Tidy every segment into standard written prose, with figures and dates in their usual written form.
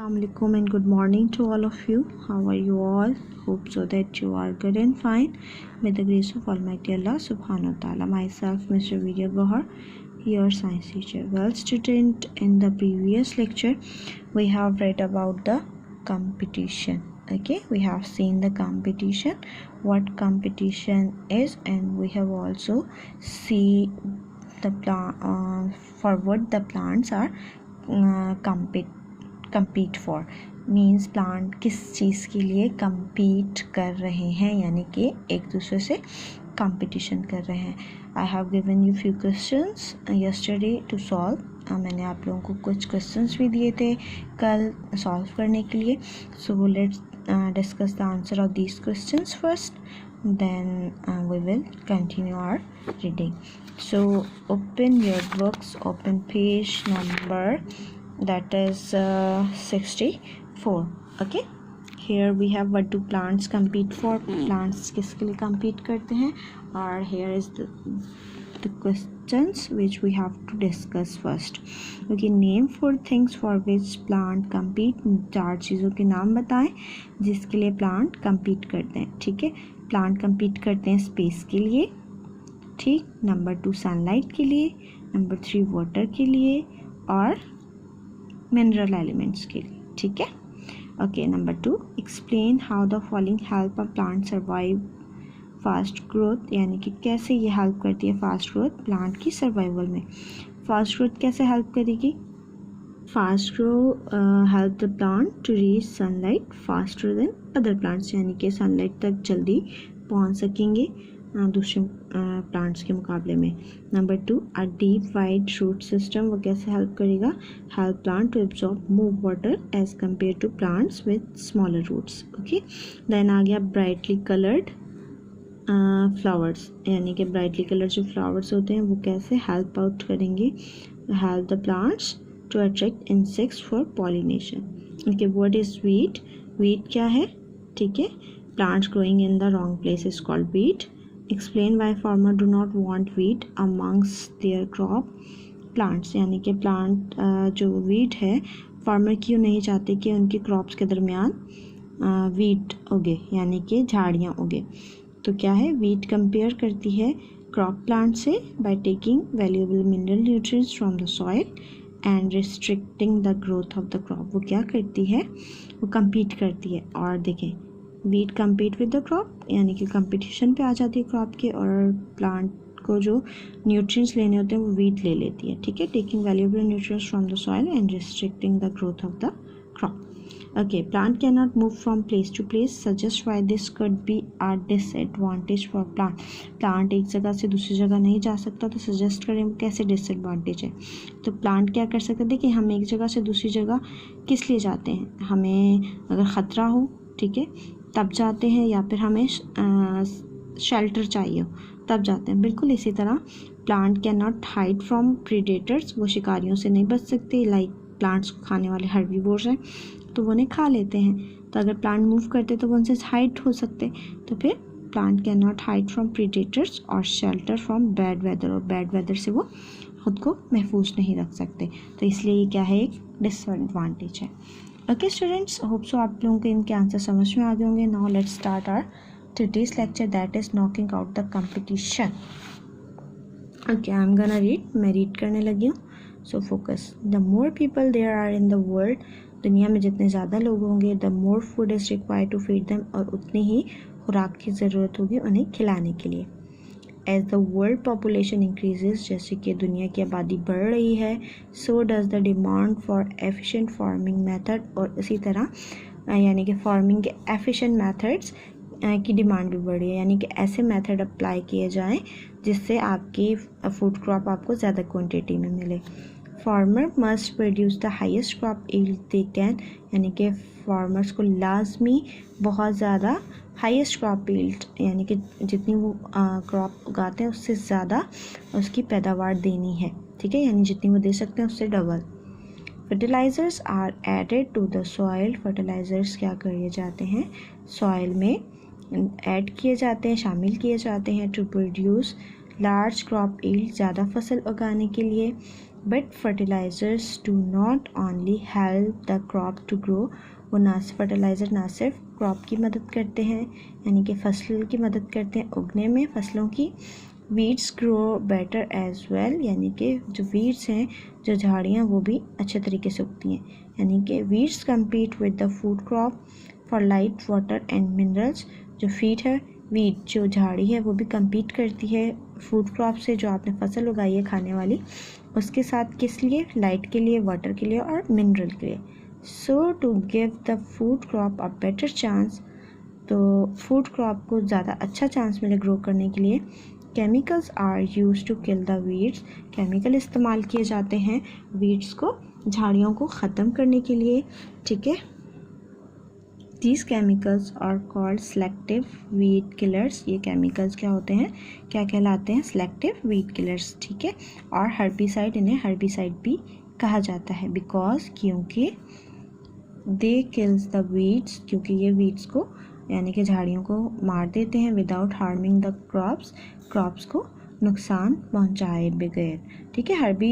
Assalamualaikum and good morning to all of you. How are you all? Hope so that you are good and fine. May the grace of Almighty Allah subhanahu wa ta'ala. Myself, Mr. Vidya Gohar, your science teacher. Well, student, in the previous lecture, we have read about the competition. Okay, we have seen the competition, what competition is, and we have also see the for what the plants are compete for. Means plant किस चीज़ के लिए compete कर रहे हैं, यानी कि एक दूसरे से competition कर रहे हैं. I have given you few questions yesterday to solve. मैंने आप लोगों को कुछ questions भी दिए थे कल solve करने के लिए. So let's discuss the answer of these questions first, then we will continue our reading. So open your books, open page number that is 64. Okay, here we have what do plants compete for. Plants किसके लिए compete करते हैं, और here is the questions which we have to discuss first. Okay, name 4 things for which plant compete. 4 चीज़ों के नाम बताएं जिसके लिए प्लांट compete करते हैं. ठीक है, प्लांट compete करते हैं स्पेस के लिए, ठीक, नंबर 2 सनलाइट के लिए, नंबर 3 वाटर के लिए, और मिनरल एलिमेंट्स के लिए. ठीक है. Okay, number 2 explain how the following help a plant survive fast growth, यानी कि कैसे ये हेल्प करती है फास्ट ग्रोथ प्लांट की सर्वाइवल में. फास्ट ग्रोथ कैसे हेल्प करेगी. Fast grow help the plant to reach sunlight faster than other plants, यानी कि सनलाइट तक जल्दी पहुंच सकेंगे दूसरे प्लांट्स के मुकाबले में. Number 2 a deep wide root system, वो कैसे हेल्प करेगा. Help plant to absorb more water as compare to plants with smaller roots. Okay, then आ गया ब्राइटली कलर्ड फ्लावर्स, यानी कि ब्राइटली कलर्ड जो फ्लावर्स होते हैं वो कैसे हेल्प आउट करेंगे. Help the plants to attract insects for pollination. Okay, what is weed. Weed क्या है. ठीक है, plants growing in the wrong place is called weed. Explain why farmer do not want weed amongst their crop plants, यानी कि plant जो wheat है farmer क्यों नहीं चाहते कि उनके क्रॉप्स के दरमियान वीट उगे, यानी कि झाड़ियाँ उगे. तो क्या है, वीट कंपेयर करती है क्रॉप प्लांट से by taking valuable mineral nutrients from the soil and restricting the growth of the crop. वो क्या करती है, वो compete करती है. और देखें, wheat compete with the crop, यानी कि कंपटीशन पे आ जाती है क्रॉप के, और प्लांट को जो न्यूट्रिएंट्स लेने होते हैं वो वीट ले लेती है. ठीक है, taking valuable nutrients from the soil and restricting the growth of the crop. Okay, plant can not move from place to place. Suggest why this could be a disadvantage for plant. Plant एक जगह से दूसरी जगह नहीं जा सकता, तो suggest करें कैसे डिसएडवांटेज है. तो प्लांट क्या कर सकते हैं, देखिए हम एक जगह से दूसरी जगह किस लिए जाते हैं, हमें अगर ख़तरा हो, ठीक है, तब जाते हैं, या फिर हमें शेल्टर चाहिए हो तब जाते हैं. बिल्कुल इसी तरह plant can not hide from predators, वो शिकारियों से नहीं बच सकते. लाइक प्लांट्स को खाने वाले हर्बीवोर्स हैं तो वो उन्हें खा लेते हैं, तो अगर प्लांट मूव करते तो वो उनसे हाइड हो सकते. तो फिर plant can not hide from predators और शेल्टर फ्रॉम बैड वेदर, और बैड वेदर से वो खुद को महफूज नहीं रख सकते. तो इसलिए ये क्या है, एक डिसएडवांटेज है. ओके स्टूडेंट्स, होप सो आप लोगों के इनके आंसर समझ में आ गए होंगे. Now let's start our today's lecture that is knocking out the competition. Okay, I am gonna read, मैं रीड करने लगी हूँ. So focus. The more people there are in the world, दुनिया में जितने ज़्यादा लोग होंगे, the more food is required to feed them, और उतनी ही खुराक की ज़रूरत होगी उन्हें खिलाने के लिए. As the world population increases, जैसे कि दुनिया की आबादी बढ़ रही है, so does the demand for efficient farming method, और इसी तरह यानी कि फार्मिंग के एफिशिएंट मेथड्स की डिमांड भी बढ़ रही है, यानी कि ऐसे मेथड अप्लाई किए जाएं जिससे आपकी फूड क्रॉप आपको ज़्यादा क्वांटिटी में मिले. Farmer must produce the highest crop yield they can, यानी कि फार्मर्स को लाजमी बहुत ज़्यादा हाईएस्ट क्रॉप यील्ड, यानी कि जितनी वो क्रॉप उगाते हैं उससे ज़्यादा उसकी पैदावार देनी है. ठीक है, यानी जितनी वो दे सकते हैं उससे double. Fertilizers are added to the soil, fertilizers क्या किए जाते हैं, सॉइल में ऐड किए जाते हैं, शामिल किए जाते हैं. To produce large crop yield, ज़्यादा फसल उगाने के लिए. But fertilizers do not only help the crop to grow, वो फर्टिलाइज़र ना सिर्फ क्रॉप की मदद करते हैं यानी कि फसल की मदद करते हैं उगने में फसलों की, weeds grow better as well, यानी कि जो वीड्स हैं, जो झाड़ियाँ, वो भी अच्छे तरीके से उगती हैं, यानी कि weeds compete with the food crop for light water and minerals. जो फीड है, वीड जो झाड़ी है, वो भी कम्पीट करती है फूड क्रॉप से, जो आपने फसल उगाई है खाने वाली, उसके साथ किस लिए, लाइट के लिए, वाटर के लिए और मिनरल के लिए। So to give the food crop a better chance, तो फूड क्रॉप को ज़्यादा अच्छा चांस मिले ग्रो करने के लिए, chemicals are use to kill the weeds, chemical इस्तेमाल किए जाते हैं वीड्स को, झाड़ियों को ख़त्म करने के लिए, ठीक है। These chemicals are called selective weed killers, ये केमिकल्स क्या होते हैं, क्या कहलाते हैं, सेलेक्टिव वीड किलर्स, ठीक है। और हर्बिसाइड, इन्हें हर्बिसाइड भी कहा जाता है, बिकॉज क्योंकि दे किल्स द वीड्स, क्योंकि ये वीड्स को यानी कि झाड़ियों को मार देते हैं, विदाउट हार्मिंग द क्रॉप्स को नुकसान पहुंचाए बगैर, ठीक है। हर्ब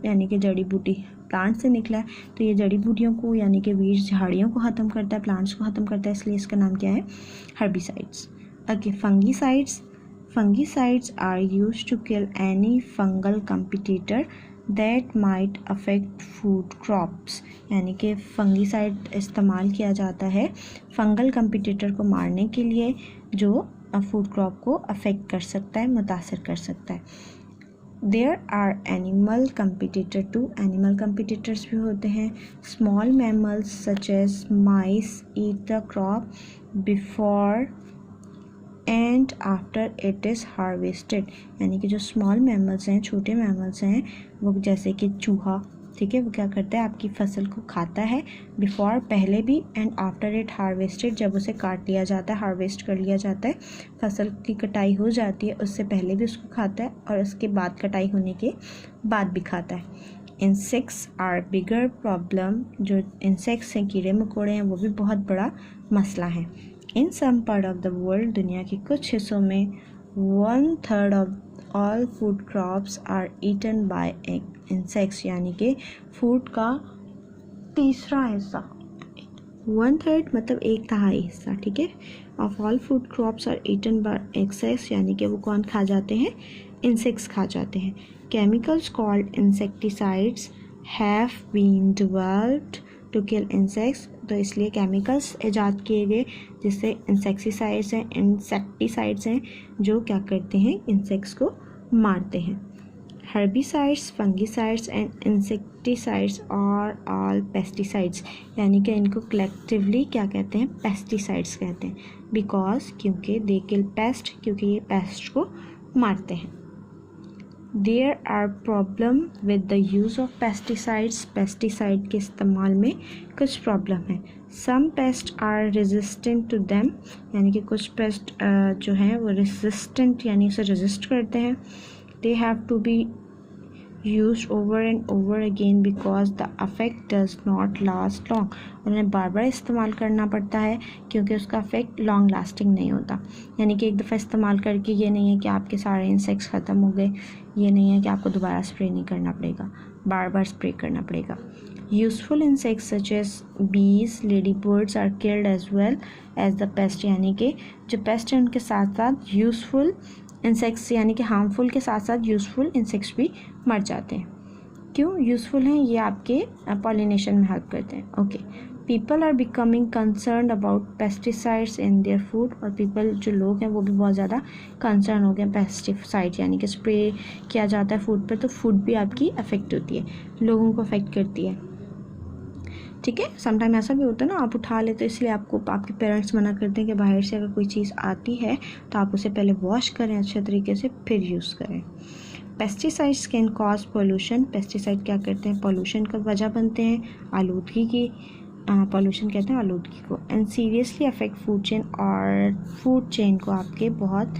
यानी कि जड़ी बूटी, प्लांट से निकला है, तो ये जड़ी बूटियों को यानी कि वीड्स झाड़ियों को ख़त्म करता है, प्लांट्स को ख़त्म करता है, इसलिए इसका नाम क्या है, herbicides. Okay, fungicides are used to kill any fungal competitor that might affect food crops, यानी कि फंगिसाइड इस्तेमाल किया जाता है फंगल कंपिटिटर को मारने के लिए, जो फूड क्रॉप को अफेक्ट कर सकता है, मुतासर कर सकता है। There are animal competitor too, animal competitors भी होते हैं। Small mammals such as mice eat the crop before and after it is harvested, यानी कि जो स्मॉल मैमल्स हैं, छोटे मैमल्स हैं, वो जैसे कि चूहा, ठीक है, वो क्या करता है, आपकी फसल को खाता है, बिफोर पहले भी, एंड आफ्टर इट हार्वेस्टेड जब उसे काट लिया जाता है, हार्वेस्ट कर लिया जाता है, फसल की कटाई हो जाती है, उससे पहले भी उसको खाता है और उसके बाद कटाई होने के बाद भी खाता है। इंसेक्ट्स आर बिगर प्रॉब्लम, जो इंसेक्ट्स हैं, कीड़े मकोड़े हैं, वो भी बहुत बड़ा मसला है। In some part of the world, दुनिया के कुछ हिस्सों में 1/3 of all food crops are eaten by insects, यानी कि फूड का तीसरा हिस्सा, 1/3 मतलब 1/3 हिस्सा, ठीक है, of all food crops are eaten by insects, यानी कि वो कौन खा जाते हैं, इंसेक्ट्स खा जाते हैं। Chemicals called insecticides have been developed to kill insects, तो इसलिए केमिकल्स ईजाद किए गए जिससे इंसेक्टिसाइड्स हैं जो क्या करते हैं, इंसेक्ट्स को मारते हैं। Herbicides, fungicides and insecticides are all pesticides, यानी कि इनको कलेक्टिवली क्या कहते हैं, पेस्टिसाइड्स कहते हैं, बिकॉज क्योंकि दे किल पेस्ट, क्योंकि ये पेस्ट को मारते हैं। There are problem with the use of pesticides, pesticide के इस्तेमाल में कुछ प्रॉब्लम है। Some pest are resistant to them, यानी कि कुछ पेस्ट जो हैं वो रेजिस्टेंट यानी उसे रेजिस्ट करते हैं। They have to be used over and over again because the effect does not last long, उन्हें बार बार इस्तेमाल करना पड़ता है क्योंकि उसका अफेक्ट लॉन्ग लास्टिंग नहीं होता, यानी कि एक दफ़ा इस्तेमाल करके ये नहीं है कि आपके सारे इंसेक्ट्स ख़त्म हो गए, ये नहीं है कि आपको दोबारा स्प्रे नहीं करना पड़ेगा, बार बार स्प्रे करना पड़ेगा। Useful insects such as bees, ladybirds are killed as well as the pest, यानी कि जो पेस्ट हैं उनके साथ साथ यूज़फुल इंसेक्ट्स यानी कि हार्मफुल के साथ साथ यूज़फुल इंसेक्ट्स भी मर जाते हैं। क्यों यूज़फुल हैं, ये आपके पॉलिनेशन में हेल्प करते हैं। Okay, people are becoming concern about pesticides in their food, और पीपल जो लोग हैं वो भी बहुत ज़्यादा कंसर्न हो गए पेस्टिसाइड यानी कि स्प्रे किया जाता है फूड पर, तो फूड भी आपकी अफेक्ट होती है, लोगों को अफेक्ट करती है, ठीक है। समटाइम ऐसा भी होता है ना, आप उठा लेते हो, इसलिए आपको आपके पेरेंट्स मना करते हैं कि बाहर से अगर कोई चीज़ आती है तो आप उसे पहले वॉश करें अच्छे तरीके से, फिर यूज़ करें। Pesticides can cause pollution, pesticide क्या करते हैं, पोल्यूशन का वजह बनते हैं, आलूदगी की, पोल्यूशन कहते हैं आलूदगी को, and seriously affect food chain, और फूड चेन को आपके बहुत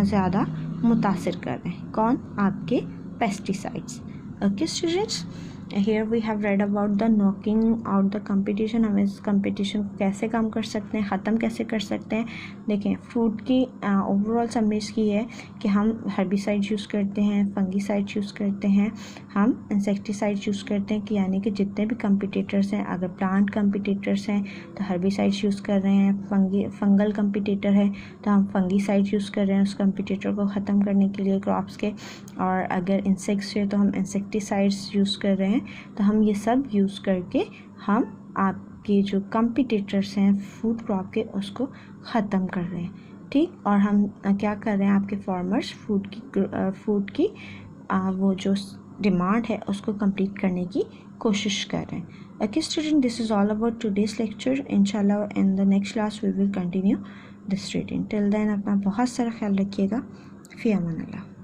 ज़्यादा मुतासिर कर रहे हैं, कौन, आपके pesticides. Okay students, here we have read about the knocking out the competition. हम इस कंपटीशन को कैसे कम कर सकते हैं, ख़त्म कैसे कर सकते हैं। देखें, फ्रूट की ओवरऑल समरीज की है कि हम हर्बिसाइड यूज़ करते हैं, फंगीसाइड यूज़ करते हैं, हम इंसेक्टिसाइड यूज़ करते हैं, कि यानी कि जितने भी कंपटीटर्स हैं, अगर प्लांट कंपटीटर्स हैं तो हर्बिसाइड्स यूज़ कर रहे हैं, फंगल कंपटीटर है तो हम फंगीसाइड यूज़ कर रहे हैं उस कंपटीटर को ख़त्म करने के लिए क्रॉप्स के, और अगर इंसेक्ट्स है तो हम इंसेक्टिसाइड्स यूज़ कर रहे हैं। तो हम ये सब यूज़ करके हम आपके जो कंपटीटर्स हैं फूड क्रॉप के उसको ख़त्म कर रहे हैं, ठीक। और हम क्या कर रहे हैं, आपके फार्मर्स फूड की वो जो डिमांड है उसको कंप्लीट करने की कोशिश कर रहे हैं। Okay student, this is all about today's lecture. इंशाल्लाह in the next class we will continue this reading. Till then अपना बहुत सारा ख्याल रखिएगा। फ़ी अमान अल्लाह।